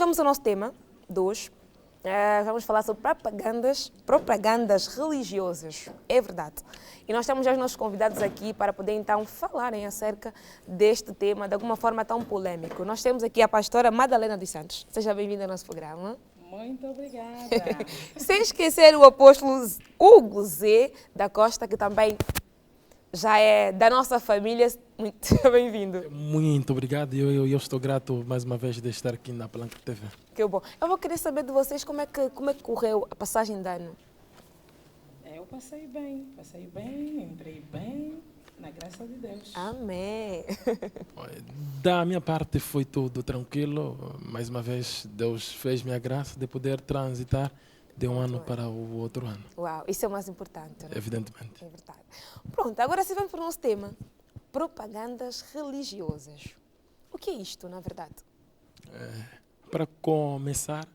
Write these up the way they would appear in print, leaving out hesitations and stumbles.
vamos ao nosso tema de hoje. Vamos falar sobre propagandas religiosas. É verdade. E nós temos já os nossos convidados aqui para poder então falarem acerca deste tema de alguma forma tão polêmico. Nós temos aqui a pastora Madalena dos Santos. Seja bem-vinda ao nosso programa. Muito obrigada. Sem esquecer o apóstolo Hugo Zé da Costa, que também já é da nossa família. Muito bem-vindo. Muito obrigado. Eu estou grato mais uma vez de estar aqui na Palanca TV. Que bom. Eu vou querer saber de vocês como é que correu a passagem de ano. Eu passei bem, entrei bem, na graça de Deus. Amém. Da minha parte foi tudo tranquilo. Mais uma vez, Deus fez-me a graça de poder transitar de um ano para o outro ano. Uau, isso é o mais importante, não? Evidentemente. É verdade. Pronto, agora se vamos para o nosso tema. Propagandas religiosas. O que é isto, na verdade? Para começar,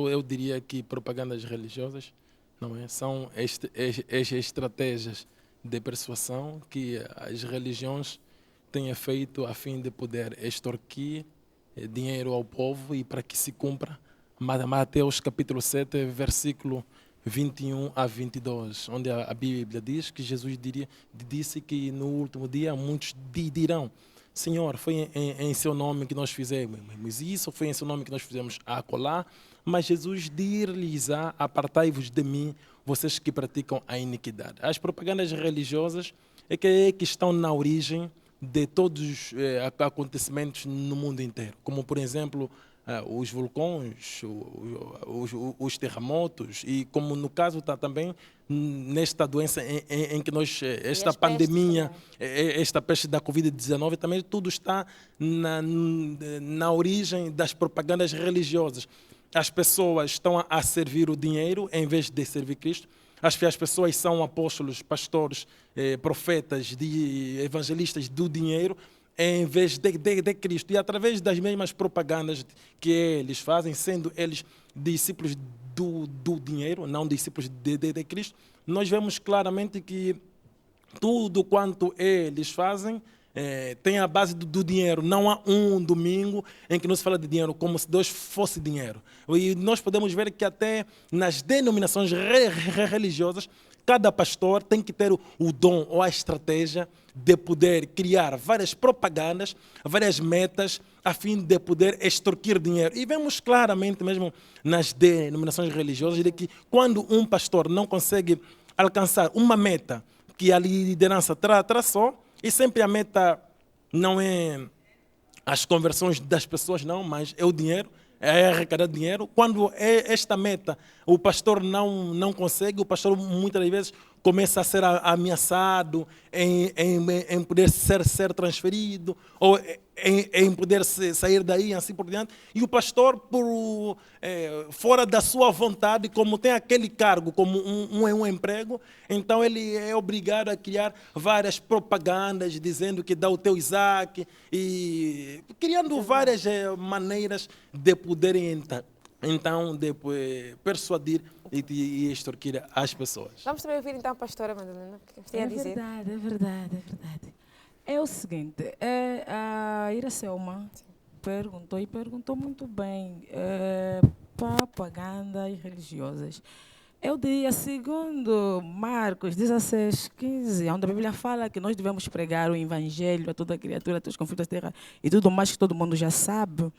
eu diria que propagandas religiosas não é? São estratégias de persuasão que as religiões têm feito a fim de poder extorquir dinheiro ao povo e para que se cumpra Mateus capítulo 7, versículo 21 a 22, onde a Bíblia diz que Jesus disse que no último dia muitos dirão: Senhor, foi em seu nome que nós fizemos isso, foi em seu nome que nós fizemos acolá. Mas Jesus dir-lhes-á: apartai-vos de mim, vocês que praticam a iniquidade. As propagandas religiosas é que estão na origem de todos os acontecimentos no mundo inteiro, como por exemplo os vulcões, os terremotos e como no caso está também nesta doença em que nós, esta pandemia, esta peste da Covid-19, também tudo está na origem das propagandas religiosas. As pessoas estão a servir o dinheiro em vez de servir Cristo. As pessoas são apóstolos, pastores, profetas, evangelistas do dinheiro em vez de Cristo. E através das mesmas propagandas que eles fazem, sendo eles discípulos do dinheiro, não discípulos de Cristo, nós vemos claramente que tudo quanto eles fazem tem a base do dinheiro. Não há um domingo em que não se fala de dinheiro como se Deus fosse dinheiro. E nós podemos ver que até nas denominações religiosas, cada pastor tem que ter o dom ou a estratégia de poder criar várias propagandas, várias metas, a fim de poder extorquir dinheiro. E vemos claramente mesmo nas denominações religiosas de que quando um pastor não consegue alcançar uma meta que a liderança traçou, e sempre a meta não é as conversões das pessoas, não, mas é o dinheiro, é arrecadar dinheiro. Quando é esta meta o pastor não consegue, o pastor muitas vezes começa a ser ameaçado em poder ser transferido ou em poder sair daí, assim por diante. E o pastor, fora da sua vontade, como tem aquele cargo, como um emprego, então ele é obrigado a criar várias propagandas dizendo que dá o teu Isaac e criando várias maneiras de poderem então persuadir e extorquir as pessoas. Vamos também ouvir então a pastora Madalena, o que tem a dizer. É verdade. É o seguinte, a Iracelma perguntou muito bem, propagandas religiosas. Eu diria, segundo Marcos 16:15, onde a Bíblia fala que nós devemos pregar o evangelho a toda criatura, a todos os conflitos da terra e tudo mais que todo mundo já sabe,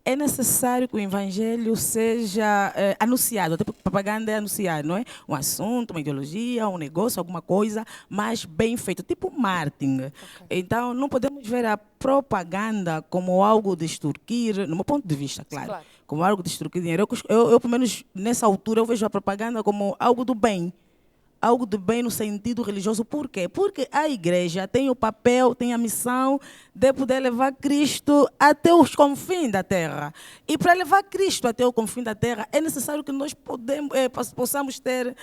é necessário que o evangelho seja anunciado. Até porque propaganda é anunciar, não é? Um assunto, uma ideologia, um negócio, alguma coisa, mas bem feito, tipo marketing. Okay. Então, não podemos ver a propaganda como algo de extorquir, no meu ponto de vista, claro. Como algo de extorquir dinheiro. Eu, pelo menos, nessa altura, eu vejo a propaganda como algo do bem. Algo de bem no sentido religioso. Por quê? Porque a igreja tem o papel, tem a missão de poder levar Cristo até os confins da terra. E para levar Cristo até o confim da terra, é necessário que nós possamos ter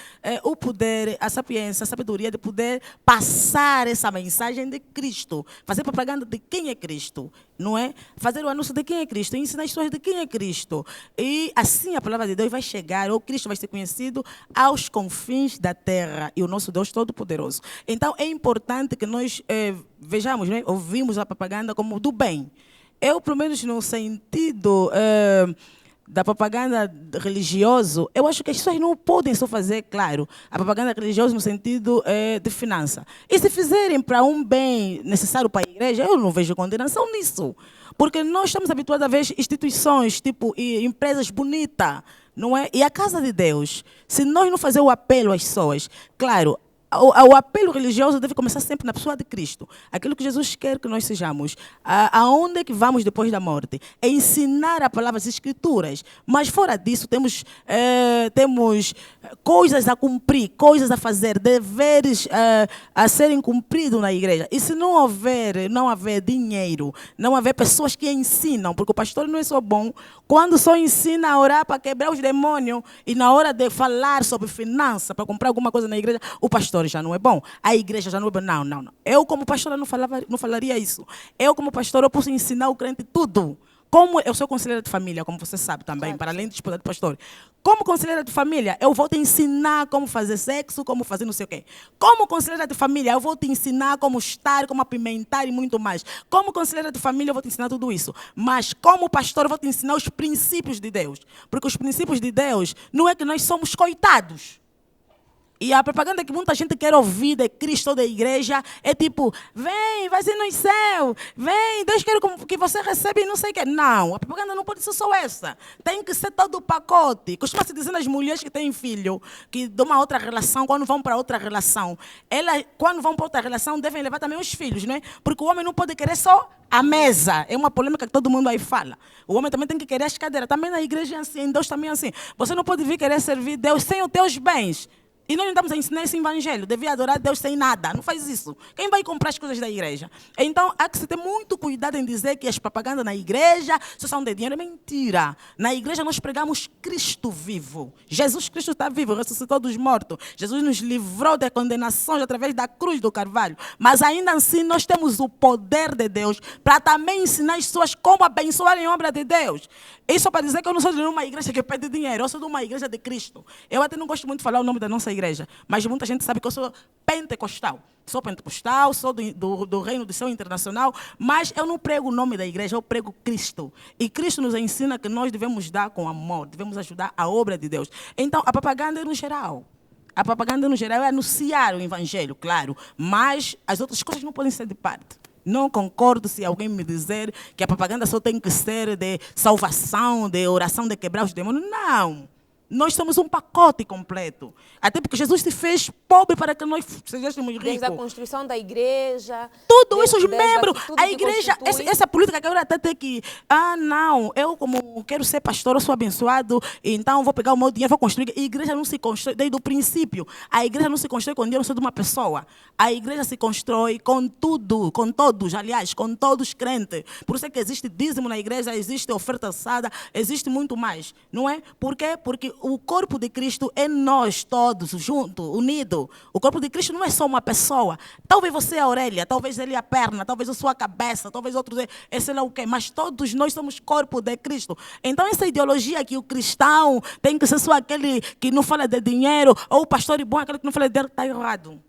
o poder, a sapiência, a sabedoria de poder passar essa mensagem de Cristo. Fazer propaganda de quem é Cristo, não é? Fazer o anúncio de quem é Cristo, ensinar as histórias de quem é Cristo. E assim a palavra de Deus vai chegar, ou Cristo vai ser conhecido aos confins da terra. E o nosso Deus Todo-Poderoso. Então, é importante que nós vejamos, né, ouvimos a propaganda como do bem. eu, pelo menos no sentido da propaganda religiosa, eu acho que as pessoas não podem só fazer, claro, a propaganda religiosa no sentido de finança. E se fizerem para um bem necessário para a igreja, eu não vejo condenação nisso. Porque nós estamos habituados a ver instituições, tipo, e empresas bonitas, não é? E a casa de Deus, se nós não fazermos o apelo às pessoas, claro, o apelo religioso deve começar sempre na pessoa de Cristo. Aquilo que Jesus quer que nós sejamos. Aonde é que vamos depois da morte? É ensinar a palavra, as escrituras. Mas fora disso, temos coisas a cumprir, coisas a fazer, deveres a serem cumpridos na igreja. E se não haver dinheiro, não haver pessoas que ensinam, porque o pastor não é só bom, quando só ensina a orar para quebrar os demônios e na hora de falar sobre finança, para comprar alguma coisa na igreja, o pastor já não é bom, a igreja já não é bom. Não, não, não. Eu, como pastora, não falaria isso. Eu, como pastor, eu posso ensinar o crente tudo. Como eu sou conselheira de família, como você sabe também, claro, para além de esposa de pastor. Como conselheira de família, eu vou te ensinar como fazer sexo, como fazer não sei o quê. Como conselheira de família, eu vou te ensinar como estar, como apimentar e muito mais. Como conselheira de família, eu vou te ensinar tudo isso. Mas como pastor, eu vou te ensinar os princípios de Deus. Porque os princípios de Deus não é que nós somos coitados. E a propaganda que muita gente quer ouvir de Cristo ou da igreja é tipo, vem, vai ser no céu, vem, Deus quer que você receba e não sei o quê. Não, a propaganda não pode ser só essa. Tem que ser todo o pacote. Costuma-se dizer nas mulheres que têm filho, que de uma outra relação, quando vão para outra relação, elas, quando vão para outra relação, devem levar também os filhos, né? Porque o homem não pode querer só a mesa. É uma polêmica que todo mundo aí fala. O homem também tem que querer as cadeiras. Também na igreja é assim, em Deus também é assim. Você não pode vir querer servir Deus sem os teus bens. E nós não estamos a ensinar esse evangelho. Devia adorar Deus sem nada. Não faz isso. Quem vai comprar as coisas da igreja? Então, há que se ter muito cuidado em dizer que as propagandas na igreja só são de dinheiro. É mentira. Na igreja nós pregamos Cristo vivo. Jesus Cristo está vivo, ressuscitou dos mortos. Jesus nos livrou de condenações através da cruz do Carvalho. Mas ainda assim nós temos o poder de Deus para também ensinar as pessoas como abençoarem a obra de Deus. Isso para dizer que eu não sou de uma igreja que pede dinheiro. Eu sou de uma igreja de Cristo. Eu até não gosto muito de falar o nome da nossa igreja, mas muita gente sabe que eu sou pentecostal. Sou pentecostal, sou do Reino do Céu Internacional, mas eu não prego o nome da igreja, eu prego Cristo. E Cristo nos ensina que nós devemos dar com amor, devemos ajudar a obra de Deus. Então, a propaganda é no geral. A propaganda no geral é anunciar o evangelho, claro, mas as outras coisas não podem ser de parte. Não concordo se alguém me dizer que a propaganda só tem que ser de salvação, de oração, de quebrar os demônios. Não. Nós somos um pacote completo. Até porque Jesus se fez pobre para que nós sejamos ricos. Desde a construção da igreja. Tudo isso, os membros. Tudo a igreja, essa política que agora até tem que... não, eu como quero ser pastor, eu sou abençoado, então vou pegar o meu dinheiro, vou construir. A igreja não se constrói desde o princípio. A igreja não se constrói com dinheiro só de uma pessoa. A igreja se constrói com tudo, com todos, aliás, com todos os crentes. Por isso é que existe dízimo na igreja, existe oferta alçada, existe muito mais. Não é? Por quê? Porque o corpo de Cristo é nós todos, juntos, unidos. O corpo de Cristo não é só uma pessoa. Talvez você é a orelha, talvez ele é a perna, talvez eu sou a cabeça, talvez outros é sei lá o quê. Mas todos nós somos corpo de Cristo. Então essa ideologia que o cristão tem que ser só aquele que não fala de dinheiro, ou o pastor é bom, aquele que não fala de dinheiro, está errado.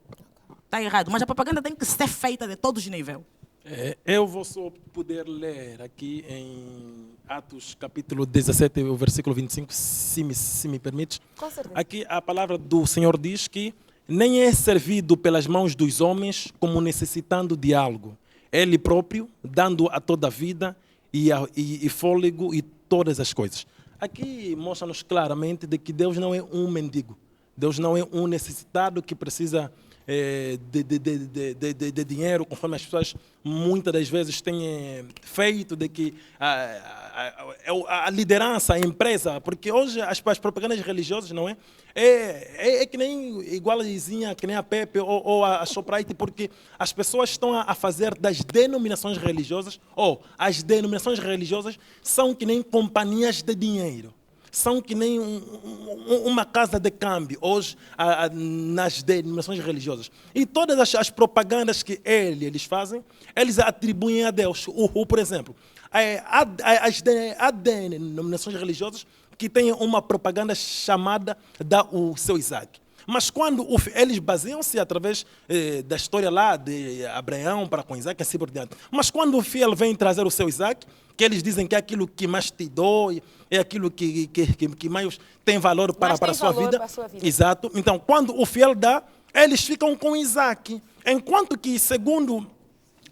Está errado. Mas a propaganda tem que ser feita de todos os níveis. Eu vou só poder ler aqui em Atos capítulo 17, o versículo 25, se me permites. Com certeza. Aqui a palavra do Senhor diz que nem é servido pelas mãos dos homens como necessitando de algo. Ele próprio, dando a toda a vida e fôlego e todas as coisas. Aqui mostra-nos claramente de que Deus não é um mendigo. Deus não é um necessitado que precisa de dinheiro, conforme as pessoas muitas das vezes têm feito, de que a liderança, a empresa, porque hoje as propagandas religiosas, não é? É que nem igualzinha, que nem a Pepe ou a Shoprite, porque as pessoas estão a fazer das denominações religiosas, as denominações religiosas são que nem companhias de dinheiro. São que nem uma casa de câmbio hoje nas denominações religiosas. E todas as propagandas que eles fazem, eles atribuem a Deus. Por exemplo, há denominações religiosas que têm uma propaganda chamada "Dá o seu Isaac". Mas quando eles baseiam-se através da história lá de Abraão para com Isaac e assim por diante. Mas quando o fiel vem trazer o seu Isaac, que eles dizem que é aquilo que mais te dói, é aquilo que mais tem valor para a sua vida. Exato. Então, quando o fiel dá, eles ficam com Isaac. Enquanto que, segundo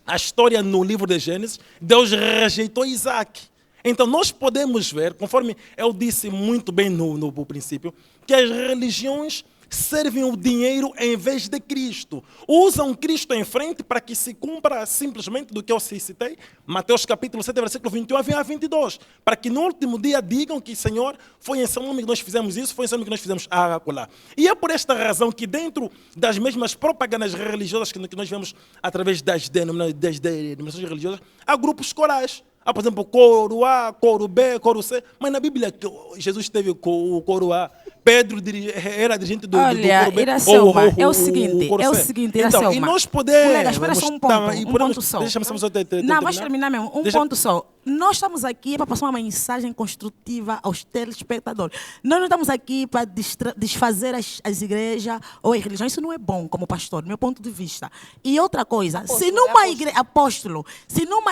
a história no livro de Gênesis, Deus rejeitou Isaac. Então, nós podemos ver, conforme eu disse muito bem no princípio, que as religiões servem o dinheiro em vez de Cristo. Usam Cristo em frente para que se cumpra simplesmente do que eu citei, Mateus capítulo 7, versículo 21 a 22. Para que no último dia digam que, Senhor, foi em seu nome que nós fizemos isso, foi em seu nome que nós fizemos acolá. E é por esta razão que dentro das mesmas propagandas religiosas que nós vemos através das denominações religiosas, há grupos corais. Há, por exemplo, coro A, coro B, coro C. Mas na Bíblia, Jesus teve o coro A. Pedro era dirigente do coro B. Iracelma, é o seguinte, então, e nós podemos... Colega, espera só um ponto só. Deixa-me só não, vais terminar mesmo. Ponto só. Nós estamos aqui para passar uma mensagem construtiva aos telespectadores. Nós não estamos aqui para desfazer as igrejas ou as religiões. Isso não é bom como pastor, do meu ponto de vista. E outra coisa, se numa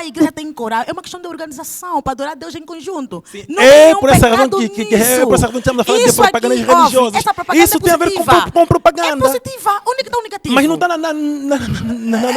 igreja tem coral, é uma questão de organização, para adorar Deus em conjunto. Não é por essa razão que estamos a falar de propagandas religiosas. Isso tem a ver com propaganda. É positiva, única negativa. Mas não está na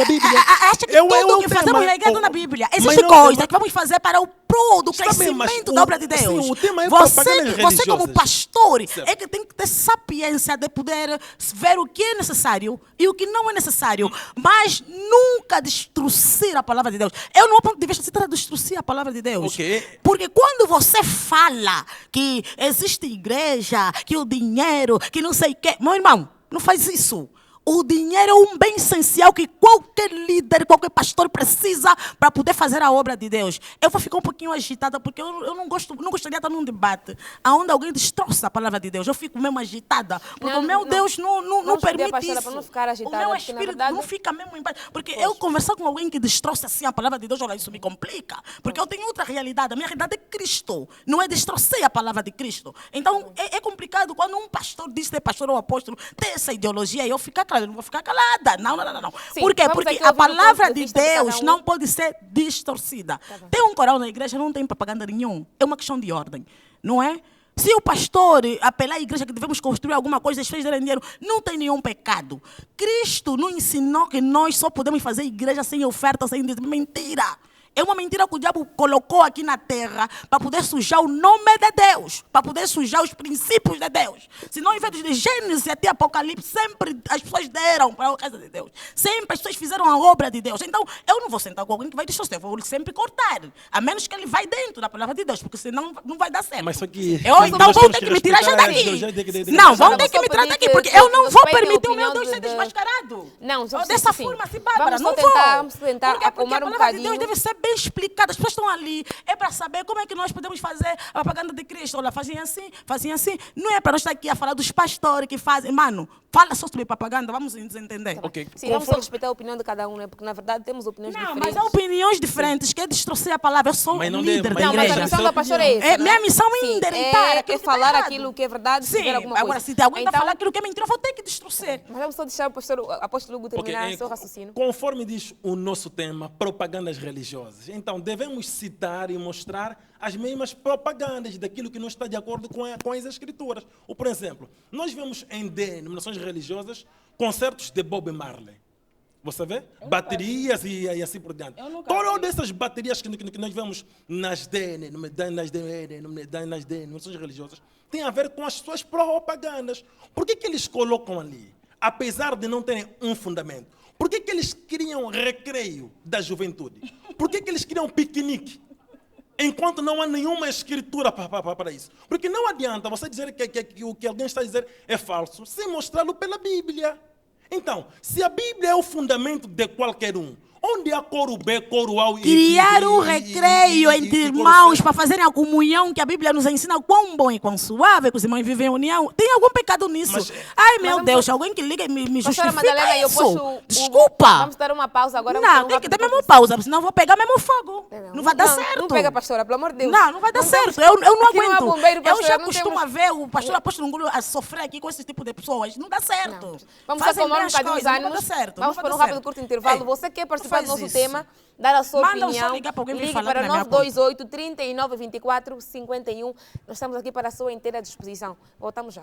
Bíblia. Acha que tudo que fazemos na igreja está na Bíblia. Existe coisa que vamos fazer para o pro do crescimento da obra de Deus. Sim, o tema é você como pastor, é que tem que ter sapiência de poder ver o que é necessário e o que não é necessário, mas nunca destruir a palavra de Deus. Eu, no meu ponto de vista, se trata de destruir a palavra de Deus. Porque quando você fala que existe igreja, que o dinheiro, que não sei o quê, meu irmão, não faz isso. O dinheiro é um bem essencial que qualquer líder, qualquer pastor precisa para poder fazer a obra de Deus. Eu vou ficar um pouquinho agitada porque eu não gostaria de estar num debate onde alguém destroça a palavra de Deus. Eu fico mesmo agitada, porque o meu Deus não permite pastora, isso. Para não ficar agitada, o meu espírito verdade... não fica mesmo em paz. Porque eu conversar com alguém que destroça assim a palavra de Deus, olha, isso me complica. Porque eu tenho outra realidade. A minha realidade é Cristo. Não é destroçar a palavra de Cristo. Então, é complicado quando um pastor diz ser pastor ou apóstolo, ter essa ideologia e eu ficar eu não vou ficar calada. Não. Sim, por quê? Porque a palavra de Deus não pode ser distorcida. Tem um coral na igreja, não tem propaganda nenhuma. É uma questão de ordem, não é? Se o pastor apelar à igreja que devemos construir alguma coisa, as pessoas darem dinheiro, não tem nenhum pecado. Cristo não ensinou que nós só podemos fazer igreja sem oferta, sem dízimo. Mentira. É uma mentira que o diabo colocou aqui na terra para poder sujar o nome de Deus, para poder sujar os princípios de Deus. Senão, em vez de Gênesis até Apocalipse, sempre as pessoas deram para a casa de Deus. Sempre as pessoas fizeram a obra de Deus. Então, eu não vou sentar com alguém que vai distorcer, eu vou sempre cortar. A menos que ele vai dentro da palavra de Deus, porque senão não vai dar certo. Mas só que... Então vão ter que me tirar já daqui. Não, vão ter que me tirar daqui, porque eu não vou permitir o meu Deus ser desmascarado. Não, dessa forma, assim, Bárbara, não vou. Vamos tentar acalmar um bocadinho. A palavra de Deus deve ser bem explicada. As pessoas estão ali, é para saber como é que nós podemos fazer a propaganda de Cristo. Olha, fazem assim. Não é para nós estar aqui a falar dos pastores que fazem. Mano, fala só sobre propaganda, vamos nos entender. Sim, vamos só respeitar a opinião de cada um, né? Porque na verdade temos opiniões diferentes. Não, mas há opiniões diferentes, quer distorcer a palavra. Eu sou líder da igreja. Mas a missão da pastora é essa, minha missão é endereitar. É falar aquilo que é verdade, sim, agora se alguém está falando aquilo que é mentira, eu vou ter que distorcer. Mas vamos só deixar o apóstolo Hugo terminar seu raciocínio. Conforme diz o nosso tema, propagandas religiosas. Então, devemos citar e mostrar as mesmas propagandas daquilo que não está de acordo com as escrituras. Ou, por exemplo, nós vemos em denominações religiosas concertos de Bob Marley. Você vê? Baterias e assim por diante. Todas dessas baterias que nós vemos nas denominações religiosas tem a ver com as suas propagandas. Por que eles colocam ali? Apesar de não terem um fundamento. Por que eles criam recreio da juventude? Por que eles criam piquenique? Enquanto não há nenhuma escritura para isso. Porque não adianta você dizer que o que alguém está a dizer é falso, sem mostrá-lo pela Bíblia. Então, se a Bíblia é o fundamento de qualquer um, Onde há coro B, coro A Criar um recreio entre irmãos para fazerem a comunhão que a Bíblia nos ensina quão bom e quão suave que os irmãos vivem em união. Tem algum pecado nisso? Ai, meu Deus, alguém que liga e me Pastora justifica Madalena, eu isso. posso... Desculpa. Vamos dar uma pausa agora. Não, tem que dar mesmo pausa, senão eu vou pegar mesmo fogo. Não vai dar Não, certo. não pega, pastora, pelo amor de Deus. Não vai dar Não certo. temos- Eu não aqui não há aguento. bombeiro, Eu pastora, já não costumo temos- ver o pastor Apóstolo Ngulu a sofrer aqui com esse tipo de pessoas. Não dá certo. Não. Vamos Fazem acalmar bem um as bocadinho os coisas, não ânimos. vai dar certo. Vamos não vai para um dar rápido certo. curto intervalo. Ei, Você quer participar faz do nosso isso. tema, dar a sua Manda opinião, só ligar para alguém vir ligue falar para na minha 928 39 24 51. Nós estamos aqui para a sua inteira disposição. Voltamos já.